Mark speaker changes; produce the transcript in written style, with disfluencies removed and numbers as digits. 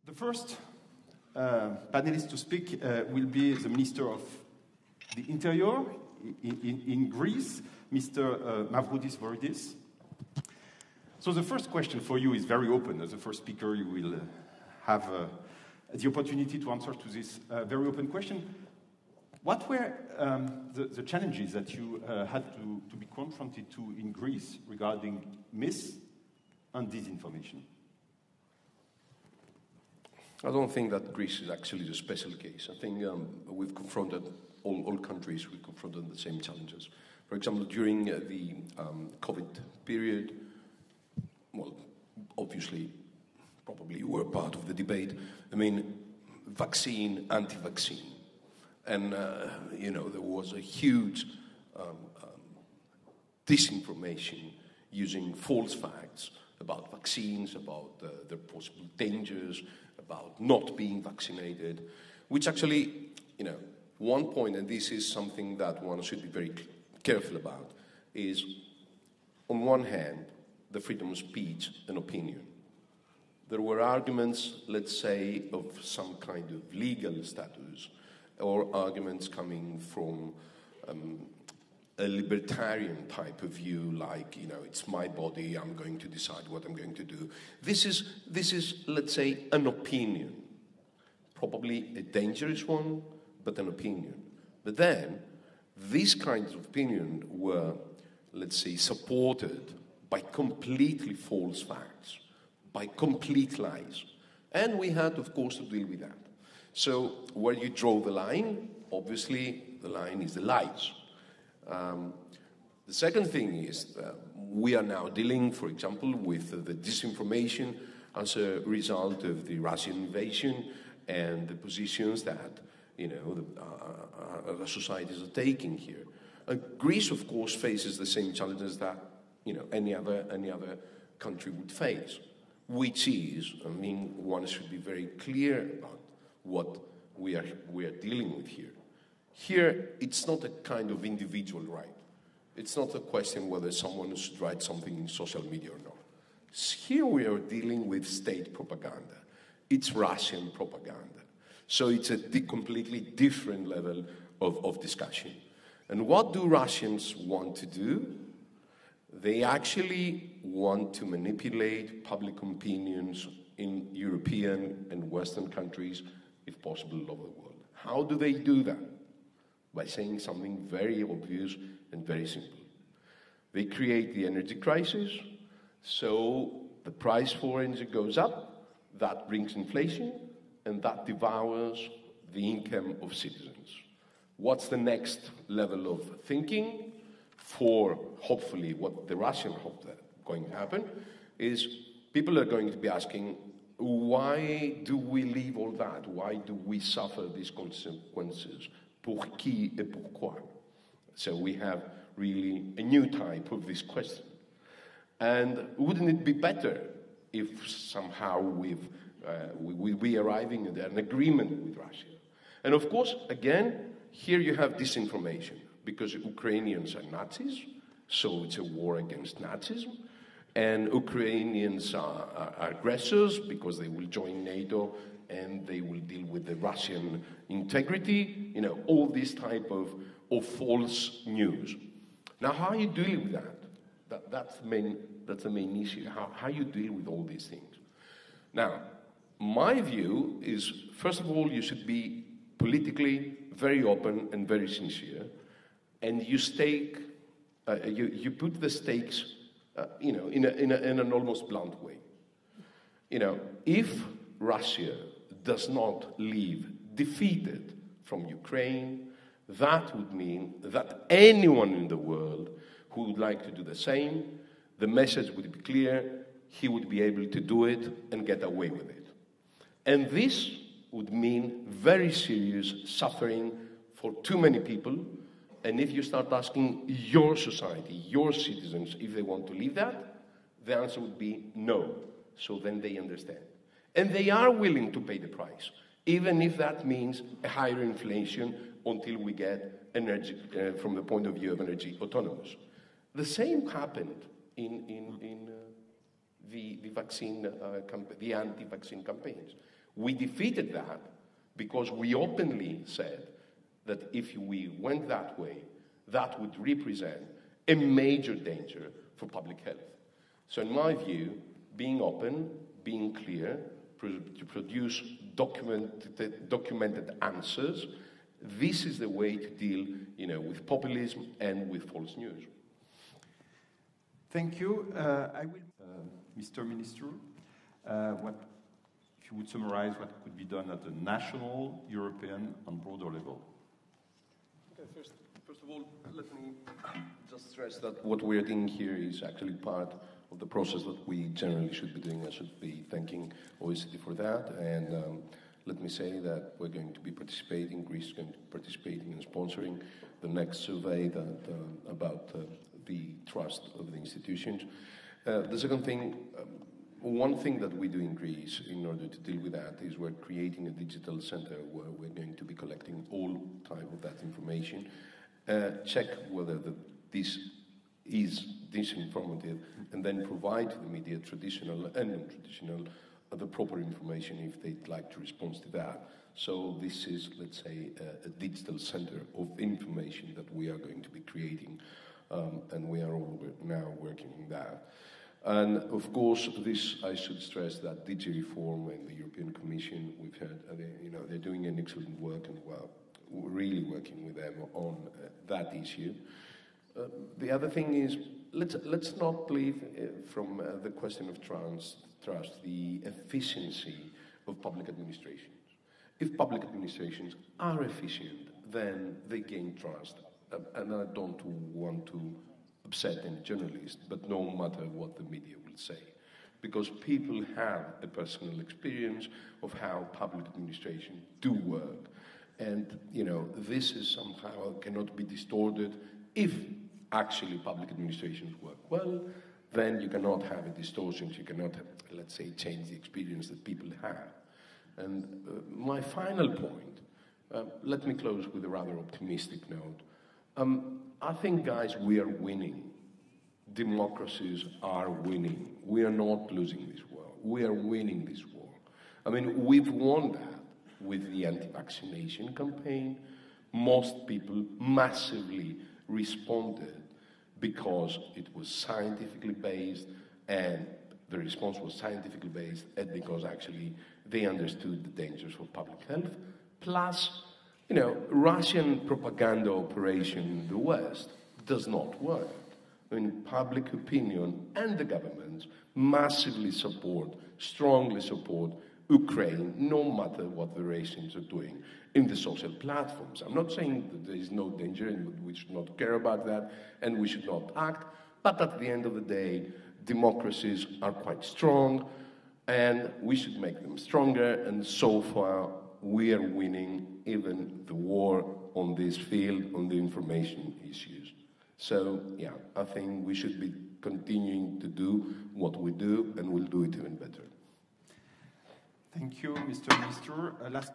Speaker 1: The first panelist to speak will be the Minister of the Interior in Greece, Mr. Voroidis. So the first question for you is very open. As the first speaker, you will have the opportunity to answer to this very open question. What were the challenges that you had to be confronted to in Greece regarding myths and disinformation?
Speaker 2: I don't think that Greece is actually the special case. I think we've confronted, all countries, we've confronted the same challenges. For example, during the COVID period, well, obviously, probably you were part of the debate. I mean, vaccine, anti-vaccine. And, there was a huge disinformation using false facts about vaccines, about their possible dangers, about not being vaccinated, which actually, one point, and this is something that one should be very careful about, is, on one hand, the freedom of speech and opinion. There were arguments, let's say, of some kind of legal status, or arguments coming from a libertarian type of view, like, it's my body, I'm going to decide what I'm going to do. This is, let's say, an opinion. Probably a dangerous one, but an opinion. But then, these kinds of opinion were, let's say, supported by completely false facts, by complete lies. And we had, of course, to deal with that. So, where you draw the line, obviously, the line is the lies. The second thing is we are now dealing, for example, with the disinformation as a result of the Russian invasion and the positions that, the societies are taking here. Greece, of course, faces the same challenges that, any other country would face, which is, one should be very clear about what we are dealing with here. Here, it's not a kind of individual right. It's not a question whether someone should write something in social media or not. Here we are dealing with state propaganda. It's Russian propaganda. So it's a completely different level of discussion. And what do Russians want to do? They actually want to manipulate public opinions in European and Western countries, if possible, all over the world. How do they do that? By saying something very obvious and very simple. They create the energy crisis, so the price for energy goes up, that brings inflation, and that devours the income of citizens. What's the next level of thinking for, hopefully, what the Russians hope that going to happen, is people are going to be asking, why do we leave all that? Why do we suffer these consequences? Pour qui et pourquoi? So we have really a new type of this question. And wouldn't it be better if somehow we'll be arriving at an agreement with Russia? And of course, again, here you have disinformation, because Ukrainians are Nazis, so it's a war against Nazism. And Ukrainians are aggressors because they will join NATO and they will deal with the Russian integrity, all this type of false news. Now, how are you dealing with that? That's the main issue. How you deal with all these things? Now, my view is, first of all, you should be politically very open and very sincere, and you put the stakes, in an almost blunt way. If Russia does not leave defeated from Ukraine, that would mean that anyone in the world who would like to do the same, the message would be clear, he would be able to do it and get away with it. And this would mean very serious suffering for too many people. And if you start asking your society, your citizens, if they want to leave that, the answer would be no. So then they understand. And they are willing to pay the price, even if that means a higher inflation until we get energy, from the point of view of energy autonomous. The same happened in the vaccine, the anti-vaccine campaigns. We defeated that because we openly said that if we went that way, that would represent a major danger for public health. So in my view, being open, being clear, to produce documented answers, this is the way to deal, with populism and with false news.
Speaker 1: Thank you. I will, Mr. Minister, if you would summarize what could be done at the national, European, and broader level.
Speaker 2: Okay, first of all, let me just stress that what we're doing here is actually part of the process that we generally should be doing. I should be thanking OECD for that. And let me say that we're going to be participating, Greece is going to be participating and sponsoring the next survey about the trust of the institutions. The second thing, one thing that we do in Greece in order to deal with that is we're creating a digital center where we're going to be collecting all type of that information, check whether this is disinformative, and then provide to the media, traditional and non-traditional, the proper information if they'd like to respond to that. So this is, let's say, a digital center of information that we are going to be creating, and we are all now working on that. And of course, this, I should stress that DG Reform and the European Commission, we've heard, they're doing an excellent work, and we're really working with them on that issue. The other thing is, let's not believe from the question of trust the efficiency of public administrations. If public administrations are efficient, then they gain trust. And I don't want to upset any journalist, but no matter what the media will say. Because people have a personal experience of how public administration do work. And, this is somehow cannot be distorted. If actually public administrations work well, then you cannot have a distortion. You cannot, let's say, change the experience that people have. And my final point, let me close with a rather optimistic note. I think, guys, we are winning. Democracies are winning. We are not losing this war. We are winning this war. I mean, we've won that with the anti-vaccination campaign. Most people massively responded because it was scientifically based, and the response was scientifically based, and because actually they understood the dangers for public health. Plus, Russian propaganda operation in the West does not work. I mean, public opinion and the governments massively strongly support Ukraine, no matter what the regimes are doing in the social platforms. I'm not saying that there is no danger and we should not care about that and we should not act, but at the end of the day, democracies are quite strong and we should make them stronger, and so far we are winning even the war on this field, on the information issues. So, yeah, I think we should be continuing to do what we do, and we'll do it even better.
Speaker 1: Thank you, Mr. Minister. Last